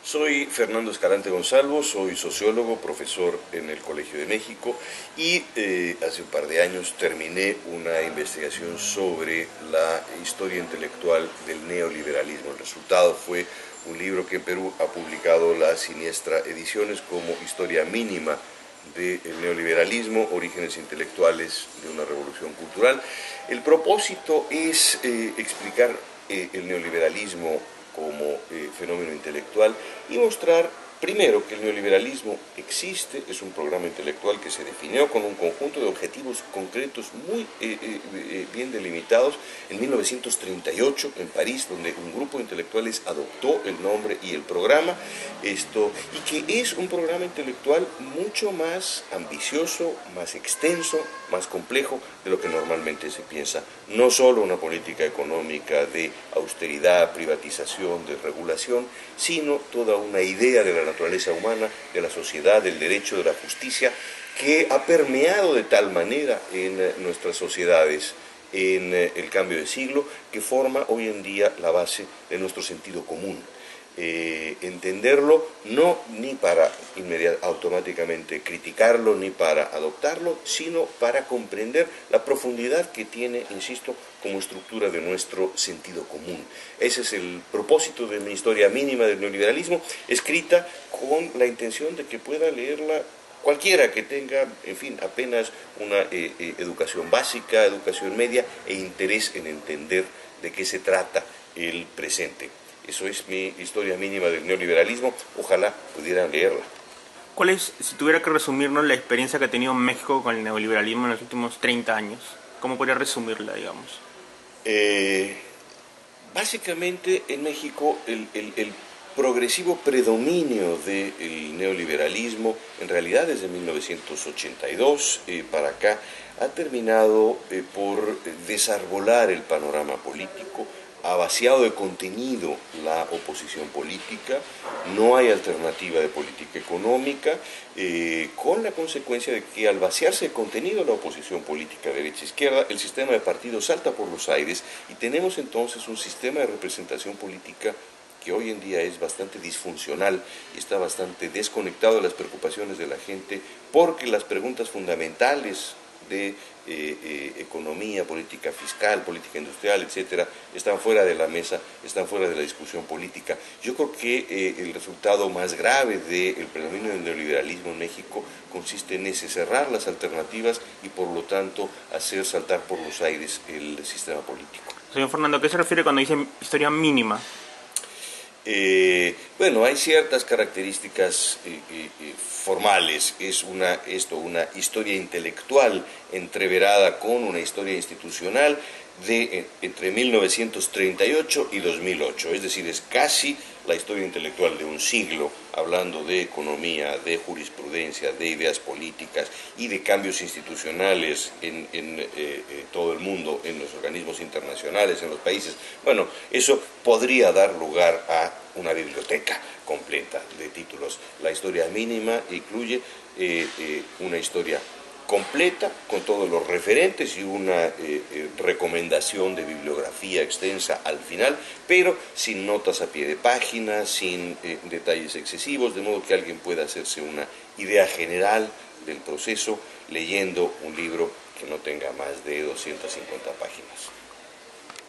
Soy Fernando Escalante Gonzalo, soy sociólogo, profesor en el Colegio de México y hace un par de años terminé una investigación sobre la historia intelectual del neoliberalismo. El resultado fue un libro que en Perú ha publicado la Siniestra Ediciones como Historia Mínima del neoliberalismo, orígenes intelectuales de una revolución cultural. El propósito es explicar el neoliberalismo como fenómeno intelectual y mostrar primero que el neoliberalismo existe, es un programa intelectual que se definió con un conjunto de objetivos concretos muy bien delimitados en 1938 en París, donde un grupo de intelectuales adoptó el nombre y el programa, y que es un programa intelectual mucho más ambicioso, más extenso, más complejo de lo que normalmente se piensa. No solo una política económica de austeridad, privatización, de regulación, sino toda una idea de la naturaleza humana, de la sociedad, del derecho, de la justicia, que ha permeado de tal manera en nuestras sociedades en el cambio de siglo, que forma hoy en día la base de nuestro sentido común. Entenderlo no ni para automáticamente criticarlo ni para adoptarlo, sino para comprender la profundidad que tiene, insisto, como estructura de nuestro sentido común. Ese es el propósito de mi historia mínima del neoliberalismo, escrita con la intención de que pueda leerla cualquiera que tenga, en fin, apenas una educación básica, educación media e interés en entender de qué se trata el presente. Eso es mi historia mínima del neoliberalismo, ojalá pudieran leerla. ¿Cuál es, si tuviera que resumirnos, la experiencia que ha tenido México con el neoliberalismo en los últimos 30 años? ¿Cómo podría resumirla, digamos? Básicamente en México el progresivo predominio del neoliberalismo, en realidad desde 1982 para acá, ha terminado por desarbolar el panorama político, ha vaciado de contenido la oposición política, no hay alternativa de política económica, con la consecuencia de que al vaciarse de contenido la oposición política derecha-izquierda, el sistema de partidos salta por los aires y tenemos entonces un sistema de representación política que hoy en día es bastante disfuncional y está bastante desconectado de las preocupaciones de la gente, porque las preguntas fundamentales de economía, política fiscal, política industrial, etcétera, están fuera de la mesa, están fuera de la discusión política. Yo creo que el resultado más grave del predominio del neoliberalismo en México consiste en ese, cerrar las alternativas y por lo tanto hacer saltar por los aires el sistema político. Señor Fernando, ¿a qué se refiere cuando dice historia mínima? Bueno, hay ciertas características formales. Es una historia intelectual entreverada con una historia institucional de entre 1938 y 2008, es decir, es casi la historia intelectual de un siglo, hablando de economía, de jurisprudencia, de ideas políticas y de cambios institucionales en todo el mundo, en los organismos internacionales, en los países. Bueno, eso podría dar lugar a una biblioteca completa de títulos. La historia mínima incluye una historia completa con todos los referentes y una recomendación de bibliografía extensa al final, pero sin notas a pie de página, sin detalles excesivos, de modo que alguien pueda hacerse una idea general del proceso leyendo un libro que no tenga más de 250 páginas.